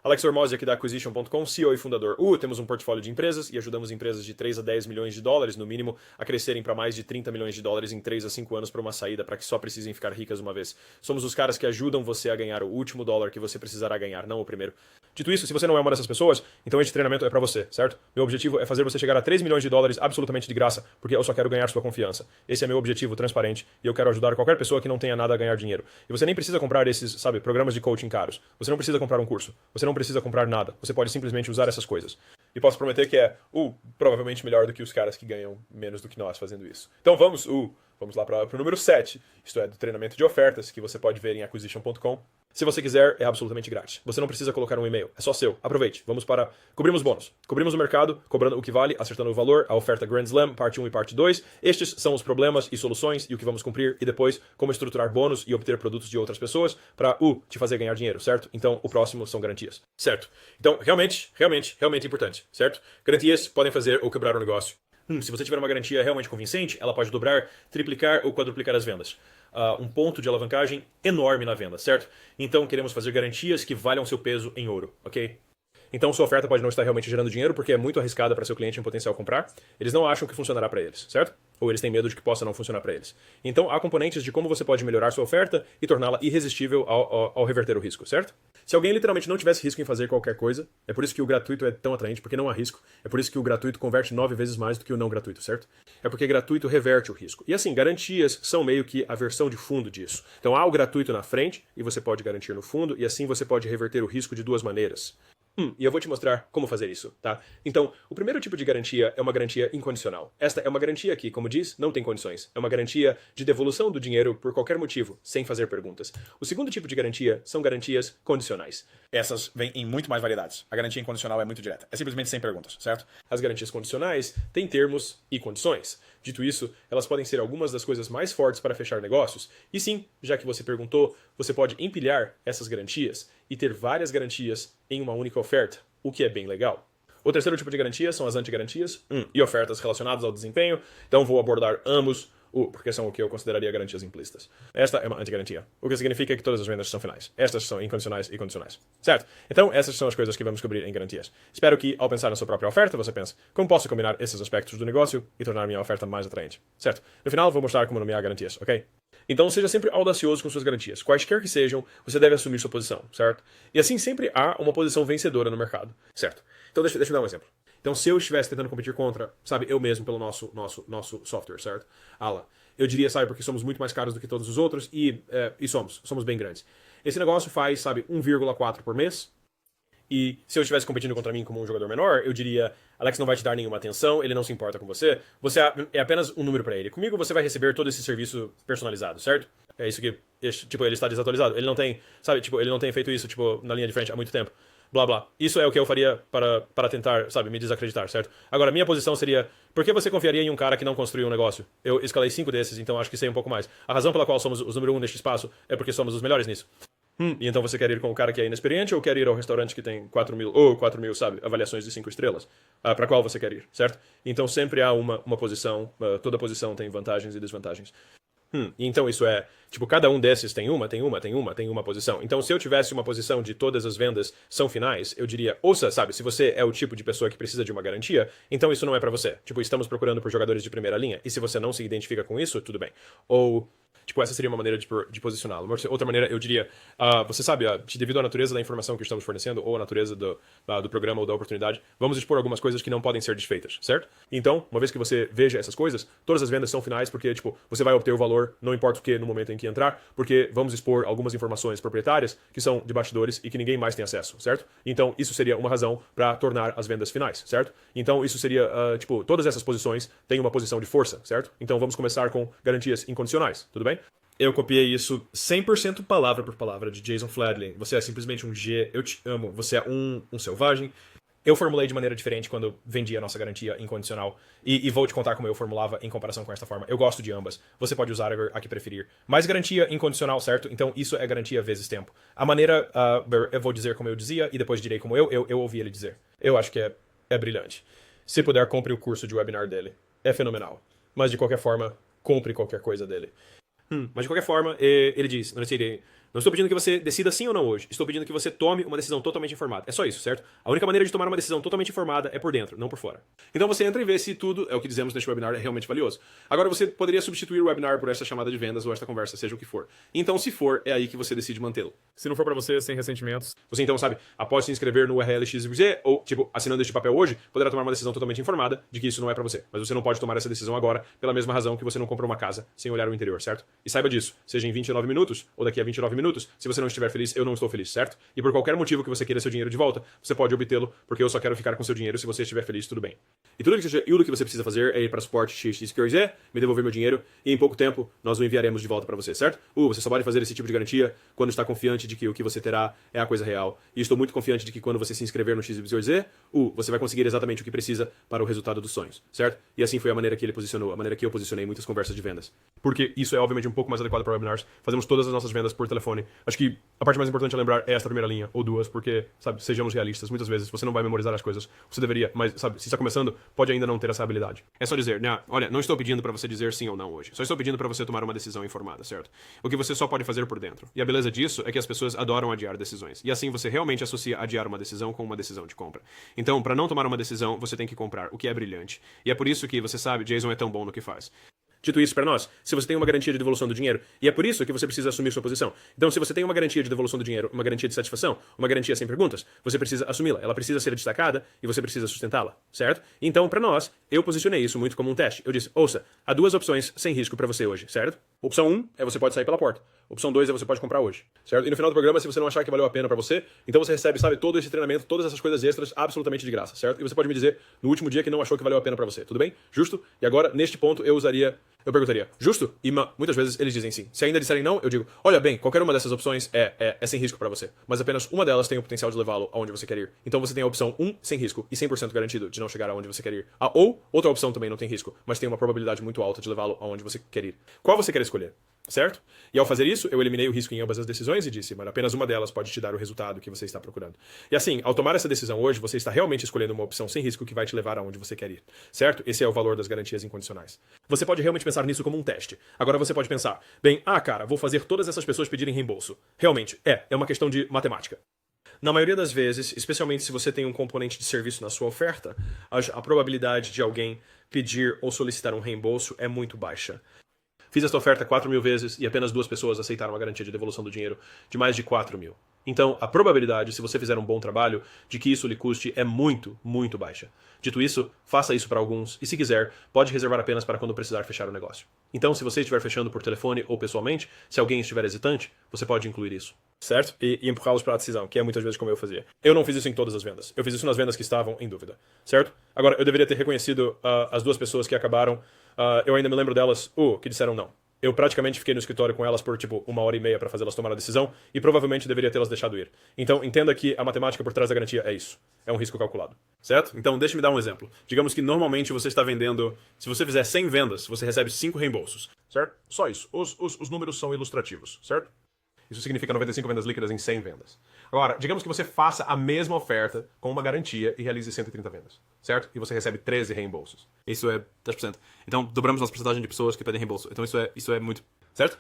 Alex Hormozzi aqui da Acquisition.com, CEO e fundador. Temos um portfólio de empresas e ajudamos empresas de 3 a 10 milhões de dólares, no mínimo, a crescerem para mais de 30 milhões de dólares em 3 a 5 anos para uma saída, para que só precisem ficar ricas uma vez. Somos os caras que ajudam você a ganhar o último dólar que você precisará ganhar, não o primeiro. Dito isso, se você não é uma dessas pessoas, então este treinamento é para você, certo? Meu objetivo é fazer você chegar a 3 milhões de dólares absolutamente de graça, porque eu só quero ganhar sua confiança. Esse é meu objetivo transparente e eu quero ajudar qualquer pessoa que não tenha nada a ganhar dinheiro. E você nem precisa comprar esses, sabe, programas de coaching caros. Você não precisa comprar um curso. Você não precisa comprar nada. Você pode simplesmente usar essas coisas. E posso prometer que é, provavelmente melhor do que os caras que ganham menos do que nós fazendo isso. Então vamos lá para o número 7, isto é, do treinamento de ofertas, que você pode ver em Acquisition.com. Se você quiser, é absolutamente grátis. Você não precisa colocar um e-mail, é só seu. Aproveite. Vamos para... Cobrimos bônus. Cobrimos o mercado, cobrando o que vale, acertando o valor, a oferta Grand Slam, parte 1 e parte 2. Estes são os problemas e soluções e o que vamos cumprir, e depois como estruturar bônus e obter produtos de outras pessoas para, te fazer ganhar dinheiro, certo? Então, o próximo são garantias, certo? Então, realmente importante, certo? Garantias podem fazer ou quebrar o negócio. Se você tiver uma garantia realmente convincente, ela pode dobrar, triplicar ou quadruplicar as vendas. Um ponto de alavancagem enorme na venda, certo? Então queremos fazer garantias que valham seu peso em ouro, ok? Então sua oferta pode não estar realmente gerando dinheiro porque é muito arriscada para seu cliente em potencial comprar. Eles não acham que funcionará para eles, certo? Ou eles têm medo de que possa não funcionar para eles. Então há componentes de como você pode melhorar sua oferta e torná-la irresistível ao reverter o risco, certo? Se alguém literalmente não tivesse risco em fazer qualquer coisa, é por isso que o gratuito é tão atraente, porque não há risco. É por isso que o gratuito converte 9 vezes mais do que o não gratuito, certo? É porque gratuito reverte o risco. E assim, garantias são meio que a versão de fundo disso. Então há o gratuito na frente e você pode garantir no fundo e assim você pode reverter o risco de duas maneiras. E eu vou te mostrar como fazer isso, tá? Então, o primeiro tipo de garantia é uma garantia incondicional. Esta é uma garantia que, como diz, não tem condições. É uma garantia de devolução do dinheiro por qualquer motivo, sem fazer perguntas. O segundo tipo de garantia são garantias condicionais. Essas vêm em muito mais variedades. A garantia incondicional é muito direta. É simplesmente sem perguntas, certo? As garantias condicionais têm termos e condições. Dito isso, elas podem ser algumas das coisas mais fortes para fechar negócios. E sim, já que você perguntou, você pode empilhar essas garantias e ter várias garantias em uma única oferta, o que é bem legal. O terceiro tipo de garantia são as antigarantias e ofertas relacionadas ao desempenho. Então vou abordar ambos, porque são o que eu consideraria garantias implícitas. Esta é uma antigarantia, o que significa que todas as vendas são finais. Estas são incondicionais e condicionais. Certo? Então essas são as coisas que vamos cobrir em garantias. Espero que ao pensar na sua própria oferta, você pense, como posso combinar esses aspectos do negócio e tornar minha oferta mais atraente? Certo? No final vou mostrar como nomear garantias, ok? Então seja sempre audacioso com suas garantias. Quaisquer que sejam, você deve assumir sua posição, certo? E assim sempre há uma posição vencedora no mercado, certo? Então deixa eu dar um exemplo. Então se eu estivesse tentando competir contra, sabe, eu mesmo pelo nosso software, certo? Eu diria, sabe, porque somos muito mais caros do que todos os outros e somos bem grandes. Esse negócio faz, sabe, 1,4 por mês. E se eu estivesse competindo contra mim como um jogador menor, eu diria, Alex não vai te dar nenhuma atenção, ele não se importa com você, você é apenas um número para ele. Comigo você vai receber todo esse serviço personalizado, certo? É isso que, tipo, ele está desatualizado. Ele não tem, sabe, tipo, ele não tem feito isso, tipo, na linha de frente há muito tempo. Blá, blá. Isso é o que eu faria para tentar, sabe, me desacreditar, certo? Agora, minha posição seria, por que você confiaria em um cara que não construiu um negócio? Eu escalei 5 desses, então acho que sei um pouco mais. A razão pela qual somos os número 1 neste espaço é porque somos os melhores nisso. E então você quer ir com o cara que é inexperiente ou quer ir ao restaurante que tem 4 mil, sabe, avaliações de 5 estrelas? Para qual você quer ir, certo? Então sempre há uma posição, toda posição tem vantagens e desvantagens. E então isso é, tipo, cada um desses tem uma posição. Então se eu tivesse uma posição de todas as vendas são finais, eu diria, ouça, sabe, se você é o tipo de pessoa que precisa de uma garantia, então isso não é pra você. Tipo, estamos procurando por jogadores de primeira linha, e se você não se identifica com isso, tudo bem. Ou, tipo, essa seria uma maneira de posicioná-lo. Outra maneira, eu diria, você sabe, devido à natureza da informação que estamos fornecendo, ou à natureza do programa ou da oportunidade, vamos expor algumas coisas que não podem ser desfeitas, certo? Então, uma vez que você veja essas coisas, todas as vendas são finais, porque, tipo, você vai obter o valor, não importa o que, no momento em que entrar, porque vamos expor algumas informações proprietárias que são de bastidores e que ninguém mais tem acesso, certo? Então, isso seria uma razão para tornar as vendas finais, certo? Então, isso seria, tipo, todas essas posições têm uma posição de força, certo? Então, vamos começar com garantias incondicionais, tudo bem? Eu copiei isso 100% palavra por palavra de Jason Fladley. Você é simplesmente um G, eu te amo, você é um selvagem. Eu formulei de maneira diferente quando vendi a nossa garantia incondicional. E vou te contar como eu formulava em comparação com esta forma. Eu gosto de ambas. Você pode usar a que preferir. Mas garantia incondicional, certo? Então isso é garantia vezes tempo. A maneira, eu vou dizer como eu dizia e depois direi como eu ouvi ele dizer. Eu acho que é brilhante. Se puder, compre o curso de webinar dele. É fenomenal. Mas de qualquer forma, compre qualquer coisa dele. Mas de qualquer forma, ele diz, Não estou pedindo que você decida sim ou não hoje. Estou pedindo que você tome uma decisão totalmente informada. É só isso, certo? A única maneira de tomar uma decisão totalmente informada é por dentro, não por fora. Então você entra e vê se tudo, é o que dizemos neste webinar, é realmente valioso. Agora você poderia substituir o webinar por esta chamada de vendas ou esta conversa, seja o que for. Então, se for, é aí que você decide mantê-lo. Se não for pra você, sem ressentimentos. Você então, sabe, após se inscrever no URL XYZ, ou, tipo, assinando este papel hoje, poderá tomar uma decisão totalmente informada de que isso não é pra você. Mas você não pode tomar essa decisão agora, pela mesma razão que você não comprou uma casa sem olhar o interior, certo? E saiba disso, seja em 29 minutos, ou daqui a 29 minutos, se você não estiver feliz, eu não estou feliz, certo? E por qualquer motivo que você queira seu dinheiro de volta, você pode obtê-lo, porque eu só quero ficar com seu dinheiro se você estiver feliz, tudo bem. E tudo o que você precisa fazer é ir para suporte XYZ, me devolver meu dinheiro, e em pouco tempo nós o enviaremos de volta para você, certo? Você só pode fazer esse tipo de garantia quando está confiante de que o que você terá é a coisa real. E estou muito confiante de que quando você se inscrever no XYZ, você vai conseguir exatamente o que precisa para o resultado dos sonhos, certo? E assim foi a maneira que ele posicionou, a maneira que eu posicionei muitas conversas de vendas. Porque isso é obviamente um pouco mais adequado para webinars. Fazemos todas as nossas vendas por telefone. Acho que a parte mais importante a lembrar é esta primeira linha, ou duas, porque, sabe, sejamos realistas, muitas vezes você não vai memorizar as coisas. Você deveria, mas, sabe, se está começando, pode ainda não ter essa habilidade. É só dizer, né, olha, não estou pedindo para você dizer sim ou não hoje. Só estou pedindo para você tomar uma decisão informada, certo? O que você só pode fazer por dentro. E a beleza disso é que as pessoas adoram adiar decisões. E assim você realmente associa adiar uma decisão com uma decisão de compra. Então, para não tomar uma decisão, você tem que comprar, o que é brilhante. E é por isso que, você sabe, Jason é tão bom no que faz. Dito isso para nós, se você tem uma garantia de devolução do dinheiro, e é por isso que você precisa assumir sua posição. Então, se você tem uma garantia de devolução do dinheiro, uma garantia de satisfação, uma garantia sem perguntas, você precisa assumi-la. Ela precisa ser destacada e você precisa sustentá-la, certo? Então, para nós, eu posicionei isso muito como um teste. Eu disse, ouça, há duas opções sem risco para você hoje, certo? Opção 1 é você pode sair pela porta. Opção 2 é você pode comprar hoje, certo? E no final do programa, se você não achar que valeu a pena para você, então você recebe, sabe, todo esse treinamento, todas essas coisas extras absolutamente de graça, certo? E você pode me dizer no último dia que não achou que valeu a pena para você, tudo bem? Justo? E agora, neste ponto, eu perguntaria, justo? E muitas vezes eles dizem sim. Se ainda disserem não, eu digo, olha bem, qualquer uma dessas opções é sem risco para você. Mas apenas uma delas tem o potencial de levá-lo aonde você quer ir. Então você tem a opção 1 sem risco e 100% garantido de não chegar aonde você quer ir. Ou outra opção também não tem risco, mas tem uma probabilidade muito alta de levá-lo aonde você quer ir. Qual você quer escolher? Certo? E ao fazer isso, eu eliminei o risco em ambas as decisões e disse, mas apenas uma delas pode te dar o resultado que você está procurando. E assim, ao tomar essa decisão hoje, você está realmente escolhendo uma opção sem risco que vai te levar aonde você quer ir. Certo? Esse é o valor das garantias incondicionais. Você pode realmente pensar nisso como um teste. Agora você pode pensar, bem, cara, vou fazer todas essas pessoas pedirem reembolso. Realmente, é uma questão de matemática. Na maioria das vezes, especialmente se você tem um componente de serviço na sua oferta, a probabilidade de alguém pedir ou solicitar um reembolso é muito baixa. Fiz esta oferta 4.000 vezes e apenas 2 pessoas aceitaram a garantia de devolução do dinheiro de mais de 4.000. Então, a probabilidade, se você fizer um bom trabalho, de que isso lhe custe é muito, muito baixa. Dito isso, faça isso para alguns e, se quiser, pode reservar apenas para quando precisar fechar o negócio. Então, se você estiver fechando por telefone ou pessoalmente, se alguém estiver hesitante, você pode incluir isso. Certo? E empurrá-los para a decisão, que é muitas vezes como eu fazia. Eu não fiz isso em todas as vendas. Eu fiz isso nas vendas que estavam em dúvida. Certo? Agora, eu deveria ter reconhecido as 2 pessoas que acabaram. Eu ainda me lembro delas, que disseram não. Eu praticamente fiquei no escritório com elas por, 1h30 para fazê-las tomar a decisão e provavelmente deveria tê-las deixado ir. Então, entenda que a matemática por trás da garantia é isso. É um risco calculado. Certo? Então, deixe-me dar um exemplo. Digamos que normalmente você está vendendo... Se você fizer 100 vendas, você recebe 5 reembolsos. Certo? Só isso. Os números são ilustrativos. Certo? Isso significa 95 vendas líquidas em 100 vendas. Agora, digamos que você faça a mesma oferta com uma garantia e realize 130 vendas, certo? E você recebe 13 reembolsos. Isso é 10%. Então, dobramos a porcentagem de pessoas que pedem reembolso. Então, isso é muito... Certo?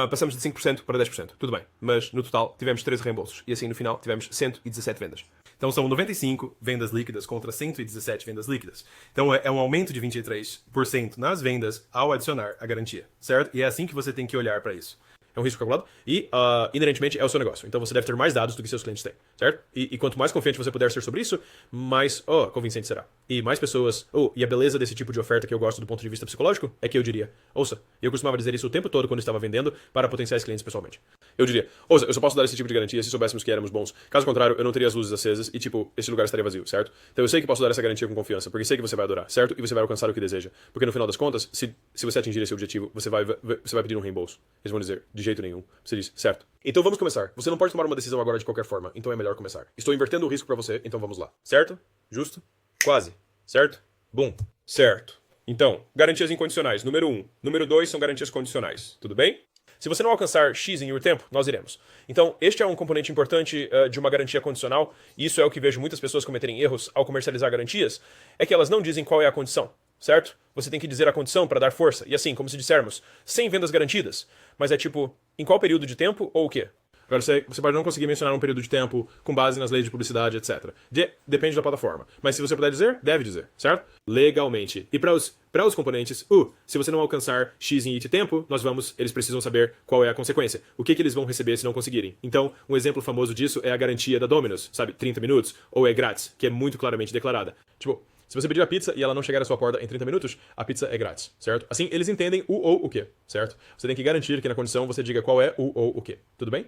Passamos de 5% para 10%. Tudo bem. Mas, no total, tivemos 13 reembolsos. E assim, no final, tivemos 117 vendas. Então, são 95 vendas líquidas contra 117 vendas líquidas. Então, é um aumento de 23% nas vendas ao adicionar a garantia, certo? E é assim que você tem que olhar para isso. É um risco calculado e, inerentemente, é o seu negócio. Então você deve ter mais dados do que seus clientes têm, certo? E quanto mais confiante você puder ser sobre isso, mais convincente será. E mais pessoas... e a beleza desse tipo de oferta que eu gosto do ponto de vista psicológico é que eu diria, ouça, eu costumava dizer isso o tempo todo quando estava vendendo para potenciais clientes pessoalmente. Eu diria, ouça, eu só posso dar esse tipo de garantia se soubéssemos que éramos bons. Caso contrário, eu não teria as luzes acesas e, esse lugar estaria vazio, certo? Então eu sei que posso dar essa garantia com confiança, porque sei que você vai adorar, certo? E você vai alcançar o que deseja. Porque no final das contas, se você atingir esse objetivo, você vai pedir um reembolso. Eles vão dizer, de jeito nenhum. Você diz, certo. Então vamos começar. Você não pode tomar uma decisão agora de qualquer forma, então é melhor começar. Estou invertendo o risco para você, então vamos lá. Certo? Justo? Quase. Certo? Bom. Certo. Então, garantias incondicionais. Número 1. Número 2 são garantias condicionais. Tudo bem? Se você não alcançar X em um tempo, nós iremos. Então, este é um componente importante de uma garantia condicional, e isso é o que vejo muitas pessoas cometerem erros ao comercializar garantias, é que elas não dizem qual é a condição, certo? Você tem que dizer a condição para dar força. E assim, como se dissermos, 100 vendas garantidas, mas é tipo, em qual período de tempo ou o quê? Agora, você pode não conseguir mencionar um período de tempo com base nas leis de publicidade, etc. Depende da plataforma. Mas se você puder dizer, deve dizer, certo? Legalmente. E para os componentes, se você não alcançar X em Y tempo, eles precisam saber qual é a consequência. O que eles vão receber se não conseguirem. Então, um exemplo famoso disso é a garantia da Domino's, sabe? 30 minutos, ou é grátis, que é muito claramente declarada. Tipo, se você pedir a pizza e ela não chegar à sua porta em 30 minutos, a pizza é grátis, certo? Assim, eles entendem o ou o que, certo? Você tem que garantir que na condição você diga qual é o ou o que. Tudo bem?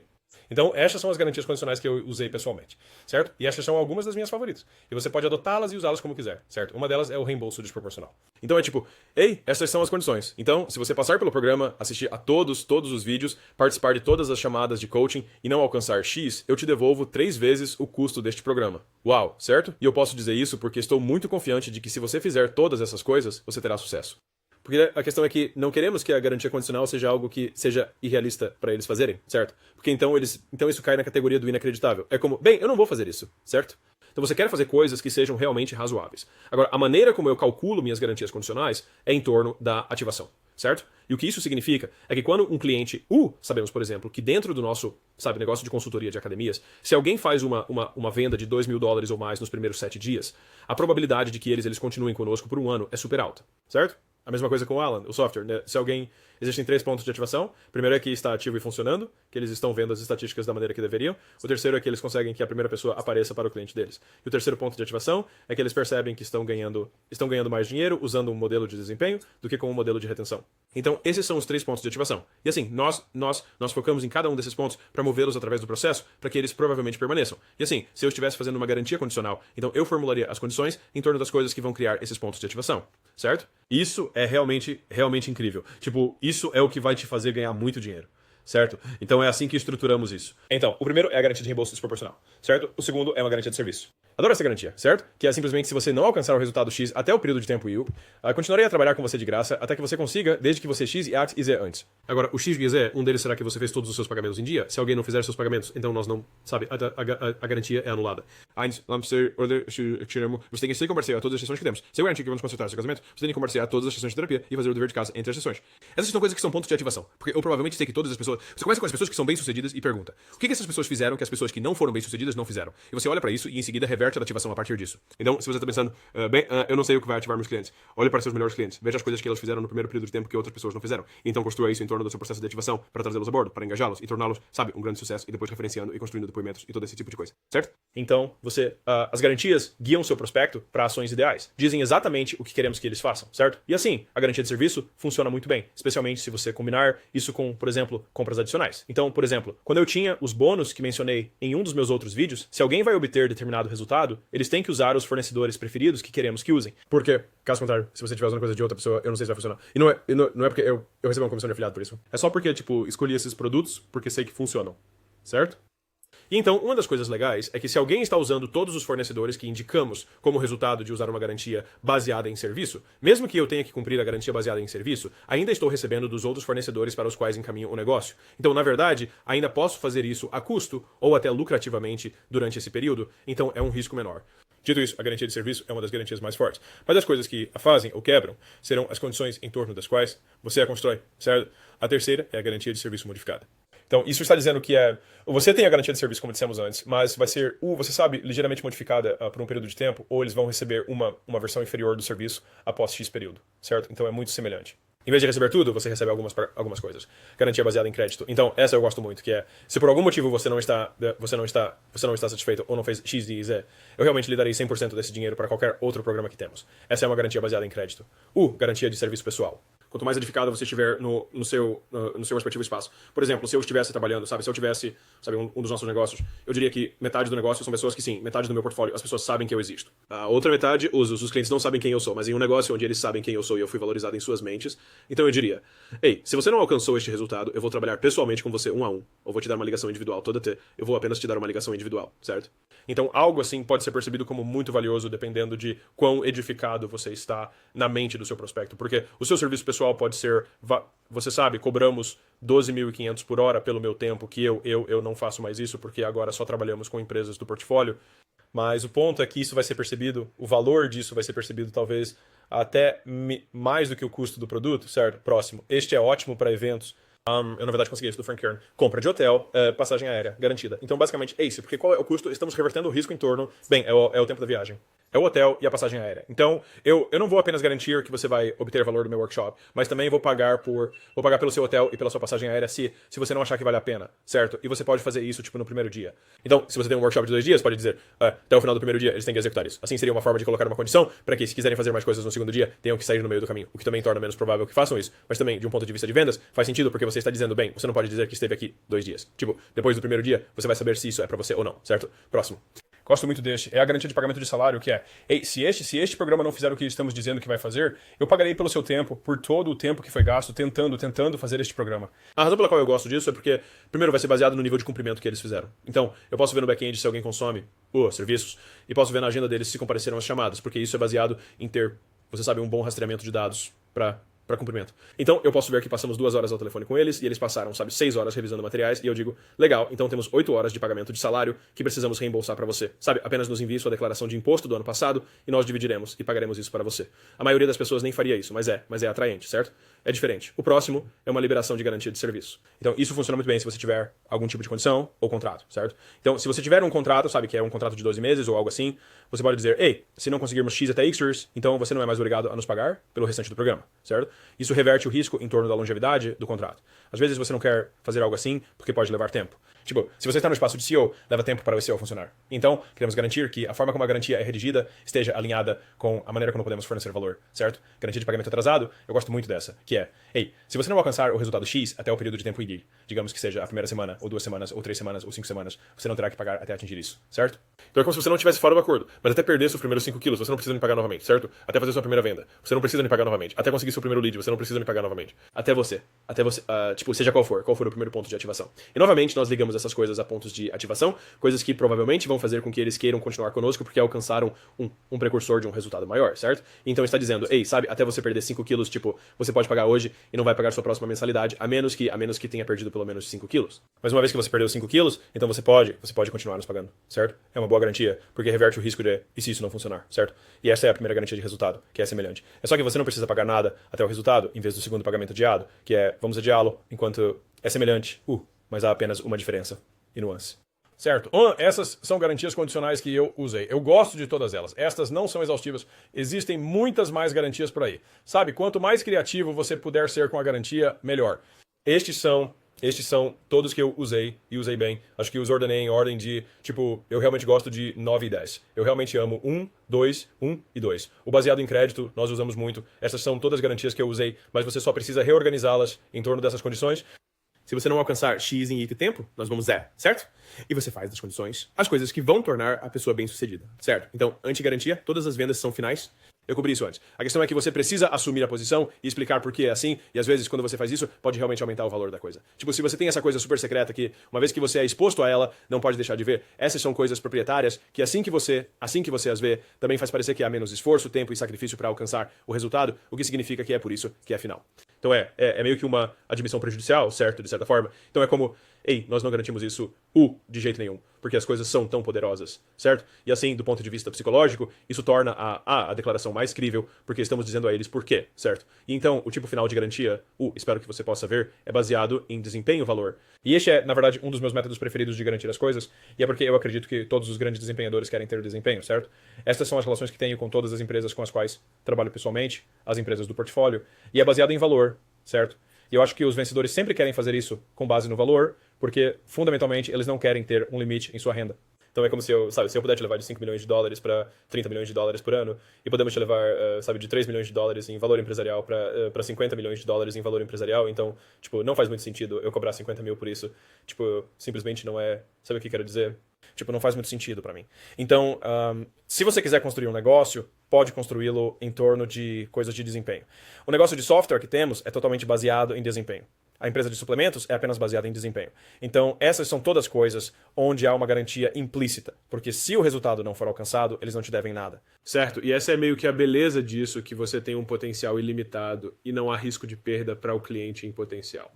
Então, estas são as garantias condicionais que eu usei pessoalmente, certo? E estas são algumas das minhas favoritas. E você pode adotá-las e usá-las como quiser, certo? Uma delas é o reembolso desproporcional. Então é tipo, ei, essas são as condições. Então, se você passar pelo programa, assistir a todos os vídeos, participar de todas as chamadas de coaching e não alcançar X, eu te devolvo 3 vezes o custo deste programa. Uau, certo? E eu posso dizer isso porque estou muito confiante de que se você fizer todas essas coisas, você terá sucesso. Porque a questão é que não queremos que a garantia condicional seja algo que seja irrealista para eles fazerem, certo? Porque então isso cai na categoria do inacreditável. É como, bem, eu não vou fazer isso, certo? Então você quer fazer coisas que sejam realmente razoáveis. Agora, a maneira como eu calculo minhas garantias condicionais é em torno da ativação, certo? E o que isso significa é que quando um cliente, sabemos, por exemplo, que dentro do nosso, negócio de consultoria de academias, se alguém faz uma venda de $2.000 ou mais nos primeiros 7 dias, a probabilidade de que eles continuem conosco por um ano é super alta, certo? A mesma coisa com o Alan, o software, né? Existem 3 pontos de ativação. Primeiro é que está ativo e funcionando, que eles estão vendo as estatísticas da maneira que deveriam. O terceiro é que eles conseguem que a primeira pessoa apareça para o cliente deles. E o terceiro ponto de ativação é que eles percebem que estão ganhando mais dinheiro usando um modelo de desempenho do que com um modelo de retenção. Então, esses são os 3 pontos de ativação. E assim, nós focamos em cada um desses pontos para movê-los através do processo para que eles provavelmente permaneçam. E assim, se eu estivesse fazendo uma garantia condicional, então eu formularia as condições em torno das coisas que vão criar esses pontos de ativação, certo? Isso é realmente incrível. Tipo, isso é o que vai te fazer ganhar muito dinheiro, certo? Então é assim que estruturamos isso. Então, o primeiro é a garantia de reembolso desproporcional, certo? O segundo é uma garantia de serviço. Adoro essa garantia, certo? Que é simplesmente se você não alcançar o resultado X até o período de tempo Y, continuarei a trabalhar com você de graça até que você consiga, desde que você X e X e Z antes. Agora, o X e Z, um deles será que você fez todos os seus pagamentos em dia. Se alguém não fizer seus pagamentos, então nós não, a garantia é anulada. Você tem que se compartilhar todas as sessões que temos. Se eu garantir que vamos consertar seu casamento, você tem que compartilhar todas as sessões de terapia e fazer o dever de casa entre as sessões. Essas são coisas que são pontos de ativação. Porque eu provavelmente sei que todas as pessoas... Você começa com as pessoas que são bem-sucedidas e pergunta: o que essas pessoas fizeram que as pessoas que não foram bem-sucedidas não fizeram? E você olha pra isso e em seguida reverte a ativação a partir disso. Então, se você está pensando, eu não sei o que vai ativar meus clientes, olhe para seus melhores clientes, veja as coisas que eles fizeram no primeiro período de tempo que outras pessoas não fizeram. E então construa isso em torno do seu processo de ativação para trazê-los a bordo, para engajá-los e torná-los, um grande sucesso e depois referenciando e construindo depoimentos e todo esse tipo de coisa, certo? Então, as garantias guiam seu prospecto para ações ideais. Dizem exatamente o que queremos que eles façam, certo? E assim, a garantia de serviço funciona muito bem, especialmente se você combinar isso com, por exemplo, compras adicionais. Então, por exemplo, quando eu tinha os bônus que mencionei em um dos meus outros vídeos, se alguém vai obter determinado resultado, eles têm que usar os fornecedores preferidos que queremos que usem. Porque, caso contrário, se você estiver usando coisa de outra pessoa, eu não sei se vai funcionar. E não é porque eu recebi uma comissão de afiliado por isso. É só porque, escolhi esses produtos porque sei que funcionam. Certo? E então, uma das coisas legais é que se alguém está usando todos os fornecedores que indicamos como resultado de usar uma garantia baseada em serviço, mesmo que eu tenha que cumprir a garantia baseada em serviço, ainda estou recebendo dos outros fornecedores para os quais encaminho o negócio. Então, na verdade, ainda posso fazer isso a custo ou até lucrativamente durante esse período, então é um risco menor. Dito isso, a garantia de serviço é uma das garantias mais fortes. Mas as coisas que a fazem ou quebram serão as condições em torno das quais você a constrói, certo? A terceira é a garantia de serviço modificada. Então, isso está dizendo que você tem a garantia de serviço, como dissemos antes, mas vai ser, você sabe, ligeiramente modificada por um período de tempo, ou eles vão receber uma versão inferior do serviço após X período, certo? Então é muito semelhante. Em vez de receber tudo, você recebe algumas coisas. Garantia baseada em crédito. Então, essa eu gosto muito, que é, se por algum motivo você não está satisfeito ou não fez X, Y e Z, eu realmente lhe darei 100% desse dinheiro para qualquer outro programa que temos. Essa é uma garantia baseada em crédito. Garantia de serviço pessoal. Quanto mais edificado você estiver no seu respectivo espaço. Por exemplo, se eu estivesse trabalhando, se eu tivesse, um dos nossos negócios, eu diria que metade do negócio são pessoas que sim, metade do meu portfólio, as pessoas sabem que eu existo. A outra metade, os clientes não sabem quem eu sou, mas em um negócio onde eles sabem quem eu sou e eu fui valorizado em suas mentes, então eu diria, ei, se você não alcançou este resultado, eu vou trabalhar pessoalmente com você 1 a 1, ou vou te dar uma ligação individual toda T, eu vou apenas te dar uma ligação individual, certo? Então algo assim pode ser percebido como muito valioso dependendo de quão edificado você está na mente do seu prospecto, porque o seu serviço pessoal pode ser, você sabe, cobramos 12.500 por hora pelo meu tempo, que eu não faço mais isso, porque agora só trabalhamos com empresas do portfólio. Mas o ponto é que isso vai ser percebido, o valor disso vai ser percebido talvez até mais do que o custo do produto, certo? Próximo. Este é ótimo para eventos, Eu, na verdade, consegui isso do Frank Kern. Compra de hotel, passagem aérea, garantida. Então, basicamente, é isso. Porque qual é o custo? Estamos revertendo o risco em torno... Bem, é o tempo da viagem. É o hotel e a passagem aérea. Então, eu não vou apenas garantir que você vai obter valor do meu workshop, mas também vou pagar pelo seu hotel e pela sua passagem aérea se você não achar que vale a pena, certo? E você pode fazer isso, tipo, no primeiro dia. Então, se você tem um workshop de 2 dias, pode dizer, até o final do primeiro dia, eles têm que executar isso. Assim seria uma forma de colocar uma condição para que, se quiserem fazer mais coisas no segundo dia, tenham que sair no meio do caminho, o que também torna menos provável que façam isso. Mas também, de um ponto de vista de vendas, faz sentido porque você está dizendo, bem, você não pode dizer que esteve aqui 2 dias. Tipo, depois do primeiro dia, você vai saber se isso é para você ou não, certo? Próximo. Gosto muito deste. É a garantia de pagamento de salário, que é, ei, se este programa não fizer o que estamos dizendo que vai fazer, eu pagarei pelo seu tempo, por todo o tempo que foi gasto tentando fazer este programa. A razão pela qual eu gosto disso é porque, primeiro, vai ser baseado no nível de cumprimento que eles fizeram. Então, eu posso ver no back-end se alguém consome os serviços, e posso ver na agenda deles se compareceram as chamadas, porque isso é baseado em ter, você sabe, um bom rastreamento de dados para cumprimento. Então, eu posso ver que passamos 2 horas ao telefone com eles, e eles passaram, 6 horas revisando materiais, e eu digo, legal, então temos 8 horas de pagamento de salário que precisamos reembolsar para você. Apenas nos envie sua declaração de imposto do ano passado, e nós dividiremos e pagaremos isso para você. A maioria das pessoas nem faria isso, mas é atraente, certo? É diferente. O próximo é uma liberação de garantia de serviço. Então, isso funciona muito bem se você tiver algum tipo de condição ou contrato, certo? Então, se você tiver um contrato, que é um contrato de 12 meses ou algo assim, você pode dizer, ei, se não conseguirmos X até X, então você não é mais obrigado a nos pagar pelo restante do programa, certo? Isso reverte o risco em torno da longevidade do contrato. Às vezes você não quer fazer algo assim porque pode levar tempo. Tipo, se você está no espaço de CEO, leva tempo para o CEO funcionar. Então, queremos garantir que a forma como a garantia é redigida esteja alinhada com a maneira como podemos fornecer valor, certo? Garantia de pagamento atrasado, eu gosto muito dessa, que é, ei, se você não alcançar o resultado X até o período de tempo Y, digamos que seja a primeira semana, ou 2 semanas, ou 3 semanas, ou 5 semanas, você não terá que pagar até atingir isso, certo? Então é como se você não estivesse fora do acordo, mas até perder seus primeiros 5 quilos, você não precisa me pagar novamente, certo? Até fazer sua primeira venda, você não precisa me pagar novamente. Até conseguir seu primeiro lead, você não precisa me pagar novamente. Até você, tipo, seja qual for o primeiro ponto de ativação. E novamente, nós ligamos essas coisas a pontos de ativação, coisas que provavelmente vão fazer com que eles queiram continuar conosco porque alcançaram um precursor de um resultado maior, certo? Então está dizendo, ei, até você perder 5 quilos, tipo, você pode pagar hoje e não vai pagar sua próxima mensalidade, a menos que tenha perdido pelo menos 5 quilos. Mas uma vez que você perdeu 5 quilos, então você pode continuar nos pagando, certo? É uma boa garantia, porque reverte o risco de, e se isso não funcionar, certo? E essa é a primeira garantia de resultado, que é semelhante. É só que você não precisa pagar nada até o resultado, em vez do segundo pagamento adiado, que é, vamos adiá-lo, enquanto é semelhante, mas há apenas uma diferença e nuance. Certo. Essas são garantias condicionais que eu usei. Eu gosto de todas elas. Estas não são exaustivas. Existem muitas mais garantias por aí. Quanto mais criativo você puder ser com a garantia, melhor. Estes são todos que eu usei e usei bem. Acho que os ordenei em ordem de, tipo, eu realmente gosto de 9 e 10. Eu realmente amo 1, 2, 1 e 2. O baseado em crédito, nós usamos muito. Essas são todas as garantias que eu usei, mas você só precisa reorganizá-las em torno dessas condições. Se você não alcançar X em Y tempo, nós vamos Z, certo? E você faz das condições as coisas que vão tornar a pessoa bem-sucedida, certo? Então, anti-garantia, todas as vendas são finais. Eu cobri isso antes. A questão é que você precisa assumir a posição e explicar por que é assim, e às vezes, quando você faz isso, pode realmente aumentar o valor da coisa. Tipo, se você tem essa coisa super secreta que, uma vez que você é exposto a ela, não pode deixar de ver, essas são coisas proprietárias que assim que você as vê, também faz parecer que há menos esforço, tempo e sacrifício para alcançar o resultado, o que significa que é por isso que é final. Então é meio que uma admissão prejudicial, certo? De certa forma. Então é como, ei, nós não garantimos isso de jeito nenhum, porque as coisas são tão poderosas, certo? E assim, do ponto de vista psicológico, isso torna a declaração mais crível, porque estamos dizendo a eles por quê, certo? E então, o tipo final de garantia, espero que você possa ver, é baseado em desempenho-valor. E este é, na verdade, um dos meus métodos preferidos de garantir as coisas, e é porque eu acredito que todos os grandes desempenhadores querem ter desempenho, certo? Estas são as relações que tenho com todas as empresas com as quais trabalho pessoalmente, as empresas do portfólio, e é baseado em valor, certo? E eu acho que os vencedores sempre querem fazer isso com base no valor, porque, fundamentalmente, eles não querem ter um limite em sua renda. Então é como se eu puder te levar de 5 milhões de dólares para 30 milhões de dólares por ano, e podemos te levar, de 3 milhões de dólares em valor empresarial para 50 milhões de dólares em valor empresarial. Então, tipo, não faz muito sentido eu cobrar 50 mil por isso. Tipo, simplesmente não é... Sabe o que quero dizer? Tipo, não faz muito sentido para mim. Então, se você quiser construir um negócio, pode construí-lo em torno de coisas de desempenho. O negócio de software que temos é totalmente baseado em desempenho. A empresa de suplementos é apenas baseada em desempenho. Então, essas são todas coisas onde há uma garantia implícita, porque se o resultado não for alcançado, eles não te devem nada. Certo, e essa é meio que a beleza disso, que você tem um potencial ilimitado e não há risco de perda para o cliente em potencial.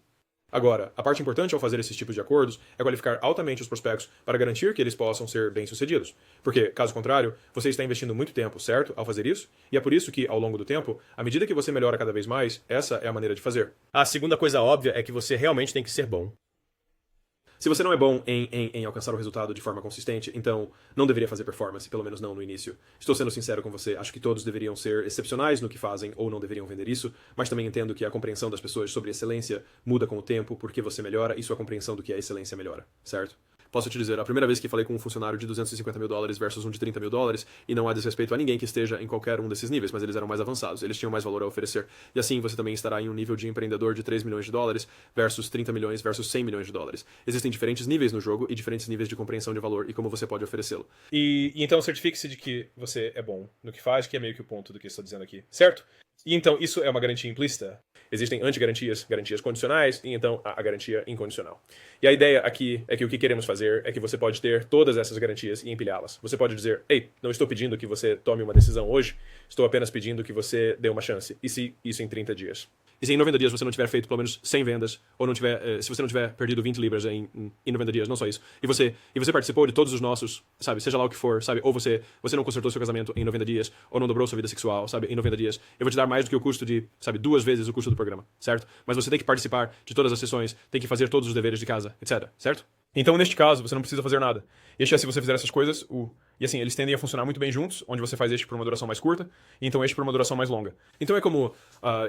Agora, a parte importante ao fazer esses tipos de acordos é qualificar altamente os prospectos para garantir que eles possam ser bem-sucedidos. Porque, caso contrário, você está investindo muito tempo, certo, ao fazer isso? E é por isso que, ao longo do tempo, à medida que você melhora cada vez mais, essa é a maneira de fazer. A segunda coisa óbvia é que você realmente tem que ser bom. Se você não é bom em alcançar o resultado de forma consistente, então não deveria fazer performance, pelo menos não no início. Estou sendo sincero com você, acho que todos deveriam ser excepcionais no que fazem ou não deveriam vender isso, mas também entendo que a compreensão das pessoas sobre excelência muda com o tempo, porque você melhora e sua compreensão do que é excelência melhora, certo? Posso te dizer, a primeira vez que falei com um funcionário de $250 mil versus um de $30 mil, e não há desrespeito a ninguém que esteja em qualquer um desses níveis, mas eles eram mais avançados, eles tinham mais valor a oferecer. E assim você também estará em um nível de empreendedor de $3 milhões versus 30 milhões versus $100 milhões. Existem diferentes níveis no jogo e diferentes níveis de compreensão de valor e como você pode oferecê-lo. E então certifique-se de que você é bom no que faz, que é meio que o ponto do que eu estou dizendo aqui, certo? E então, isso é uma garantia implícita? Existem antigarantias, garantias condicionais, e então a garantia incondicional. E a ideia aqui é que o que queremos fazer é que você pode ter todas essas garantias e empilhá-las. Você pode dizer, ei, não estou pedindo que você tome uma decisão hoje, estou apenas pedindo que você dê uma chance. E se isso em 30 dias? E se em 90 dias você não tiver feito pelo menos 100 vendas, ou não tiver, se você não tiver perdido 20 libras em 90 dias, não só isso, e você participou de todos os nossos, sabe, seja lá o que for, sabe, ou você não consertou seu casamento em 90 dias, ou não dobrou sua vida sexual, sabe, em 90 dias, eu vou te dar mais do que o custo de, sabe, 2 vezes o custo do programa, certo? Mas você tem que participar de todas as sessões, tem que fazer todos os deveres de casa, etc, certo? Então, neste caso, você não precisa fazer nada. E se você fizer essas coisas, e assim, eles tendem a funcionar muito bem juntos, onde você faz este por uma duração mais curta, e então este por uma duração mais longa. Então é como,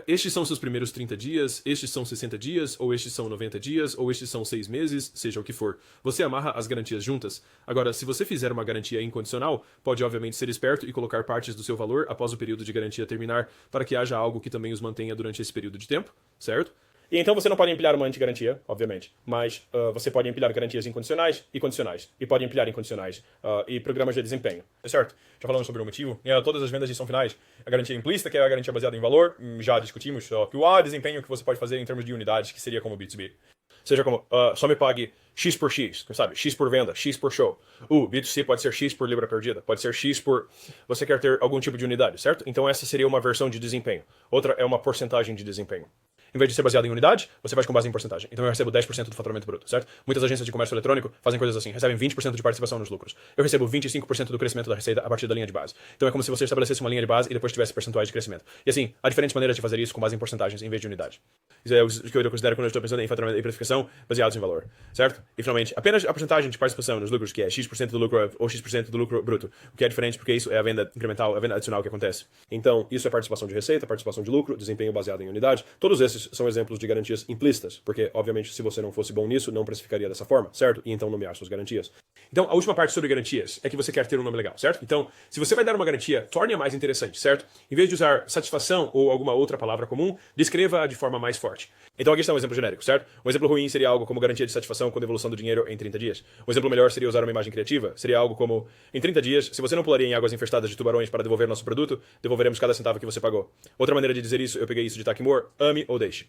estes são seus primeiros 30 dias, estes são 60 dias, ou estes são 90 dias, ou estes são 6 meses, seja o que for. Você amarra as garantias juntas. Agora, se você fizer uma garantia incondicional, pode obviamente ser esperto e colocar partes do seu valor após o período de garantia terminar, para que haja algo que também os mantenha durante esse período de tempo, certo? E então você não pode empilhar uma antigarantia, obviamente, mas você pode empilhar garantias incondicionais e condicionais. E pode empilhar incondicionais e programas de desempenho, certo? Já falamos sobre o motivo. Todas as vendas são finais. A garantia implícita, que é a garantia baseada em valor, já discutimos. Que o A desempenho que você pode fazer em termos de unidades, que seria como o B2B. Seja como, só me pague X por X, sabe? X por venda, X por show. B2C pode ser X por libra perdida, pode ser X por... Você quer ter algum tipo de unidade, certo? Então essa seria uma versão de desempenho. Outra é uma porcentagem de desempenho. Em vez de ser baseado em unidade, você faz com base em porcentagem. Então eu recebo 10% do faturamento bruto, certo? Muitas agências de comércio eletrônico fazem coisas assim, recebem 20% de participação nos lucros. Eu recebo 25% do crescimento da receita a partir da linha de base. Então é como se você estabelecesse uma linha de base e depois tivesse percentuais de crescimento. E assim, há diferentes maneiras de fazer isso com base em porcentagens em vez de unidade. Isso é o que eu considero quando eu estou pensando em faturamento e precificação baseados em valor, certo? E finalmente, apenas a porcentagem de participação nos lucros, que é X% do lucro ou X% do lucro bruto, o que é diferente porque isso é a venda incremental, a venda adicional que acontece. Então, isso é participação de receita, participação de lucro, desempenho baseado em unidade. Todos esses são exemplos de garantias implícitas, porque, obviamente, se você não fosse bom nisso, não precificaria dessa forma, certo? E então nomear suas garantias. Então, a última parte sobre garantias é que você quer ter um nome legal, certo? Então, se você vai dar uma garantia, torne-a mais interessante, certo? Em vez de usar satisfação ou alguma outra palavra comum, descreva-a de forma mais forte. Então aqui está um exemplo genérico, certo? Um exemplo ruim seria algo como garantia de satisfação com devolução do dinheiro em 30 dias. Um exemplo melhor seria usar uma imagem criativa. Seria algo como, em 30 dias, se você não pularia em águas infestadas de tubarões para devolver nosso produto, devolveremos cada centavo que você pagou. Outra maneira de dizer isso, eu peguei isso de Taki Moore, ame ou deixe.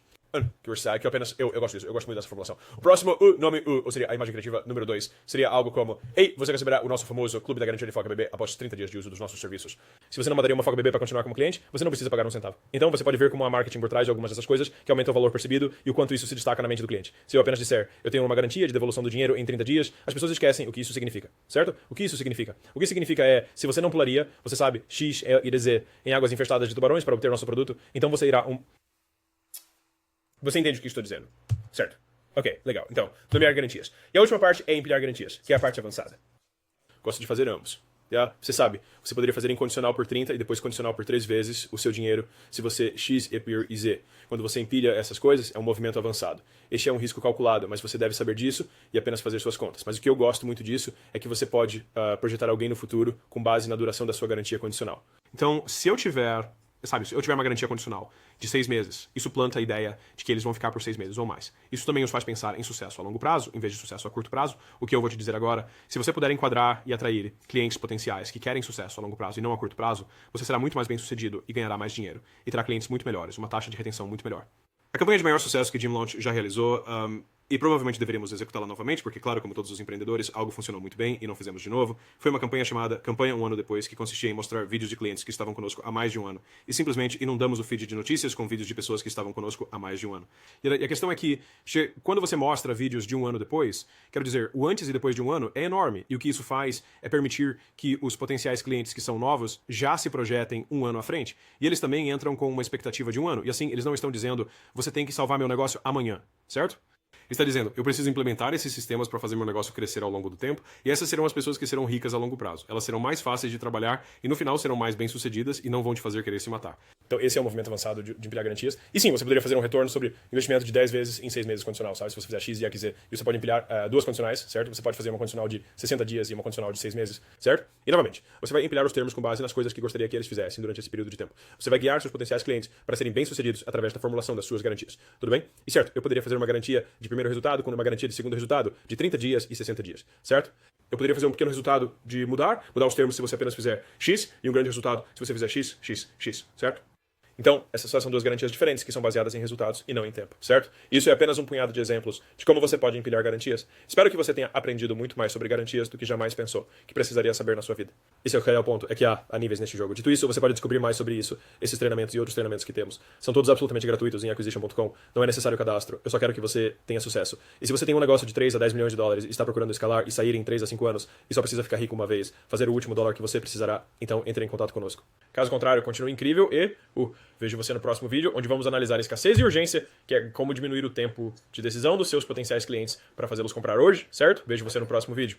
Que eu apenas... Eu gosto disso, eu gosto muito dessa formulação. O próximo, ou seria a imagem criativa número 2, seria algo como: ei, você receberá o nosso famoso Clube da Garantia de Foca Bebê após 30 dias de uso dos nossos serviços. Se você não mandaria uma Foca Bebê para continuar como cliente, você não precisa pagar um centavo. Então você pode ver como há marketing por trás de algumas dessas coisas que aumentam o valor percebido e o quanto isso se destaca na mente do cliente. Se eu apenas disser, eu tenho uma garantia de devolução do dinheiro em 30 dias, as pessoas esquecem o que isso significa, certo? O que isso significa? O que significa é, se você não pularia, você sabe, X, Y, Z, em águas infestadas de tubarões para obter nosso produto, então você irá Você entende o que estou dizendo, certo? Ok, legal. Então, nomear garantias. E a última parte é empilhar garantias, que é a parte avançada. Gosto de fazer ambos. Você sabe, você poderia fazer incondicional por 30 e depois condicional por 3 vezes o seu dinheiro se você X, Y e Z. Quando você empilha essas coisas, é um movimento avançado. Este é um risco calculado, mas você deve saber disso e apenas fazer suas contas. Mas o que eu gosto muito disso é que você pode projetar alguém no futuro com base na duração da sua garantia condicional. Então, se eu tiver uma garantia condicional de 6 meses, isso planta a ideia de que eles vão ficar por 6 meses ou mais. Isso também os faz pensar em sucesso a longo prazo, em vez de sucesso a curto prazo. O que eu vou te dizer agora, se você puder enquadrar e atrair clientes potenciais que querem sucesso a longo prazo e não a curto prazo, você será muito mais bem sucedido e ganhará mais dinheiro. E terá clientes muito melhores, uma taxa de retenção muito melhor. A campanha de maior sucesso que Jim Launch já realizou e provavelmente deveríamos executá-la novamente, porque, claro, como todos os empreendedores, algo funcionou muito bem e não fizemos de novo. Foi uma campanha chamada Campanha Um Ano Depois, que consistia em mostrar vídeos de clientes que estavam conosco há mais de um ano e simplesmente inundamos o feed de notícias com vídeos de pessoas que estavam conosco há mais de um ano. E a questão é que, quando você mostra vídeos de um ano depois, quero dizer, o antes e depois de um ano é enorme, e o que isso faz é permitir que os potenciais clientes que são novos já se projetem um ano à frente, e eles também entram com uma expectativa de um ano, e assim, eles não estão dizendo, você tem que salvar meu negócio amanhã, certo? Está dizendo, eu preciso implementar esses sistemas para fazer meu negócio crescer ao longo do tempo, e essas serão as pessoas que serão ricas a longo prazo. Elas serão mais fáceis de trabalhar e no final serão mais bem-sucedidas e não vão te fazer querer se matar. Então, esse é o movimento avançado de empilhar garantias. E sim, você poderia fazer um retorno sobre investimento de 10 vezes em 6 meses condicional, sabe? Se você fizer X e XZ. E você pode empilhar duas condicionais, certo? Você pode fazer uma condicional de 60 dias e uma condicional de 6 meses, certo? E, novamente, você vai empilhar os termos com base nas coisas que gostaria que eles fizessem durante esse período de tempo. Você vai guiar seus potenciais clientes para serem bem-sucedidos através da formulação das suas garantias. Tudo bem? E certo, eu poderia fazer uma garantia de primeiro resultado com uma garantia de segundo resultado de 30 dias e 60 dias, certo? Eu poderia fazer um pequeno resultado de mudar os termos se você apenas fizer X, e um grande resultado se você fizer X, X, X, certo? Então, essas são duas garantias diferentes que são baseadas em resultados e não em tempo, certo? Isso é apenas um punhado de exemplos de como você pode empilhar garantias. Espero que você tenha aprendido muito mais sobre garantias do que jamais pensou que precisaria saber na sua vida. Esse é o ponto, é que há níveis neste jogo. Dito isso, você pode descobrir mais sobre isso, esses treinamentos e outros treinamentos que temos. São todos absolutamente gratuitos em acquisition.com, não é necessário cadastro, eu só quero que você tenha sucesso. E se você tem um negócio de 3 a 10 milhões de dólares e está procurando escalar e sair em 3 a 5 anos e só precisa ficar rico uma vez, fazer o último dólar que você precisará, então entre em contato conosco. Caso contrário, continue incrível e vejo você no próximo vídeo, onde vamos analisar escassez e urgência, que é como diminuir o tempo de decisão dos seus potenciais clientes para fazê-los comprar hoje, certo? Vejo você no próximo vídeo.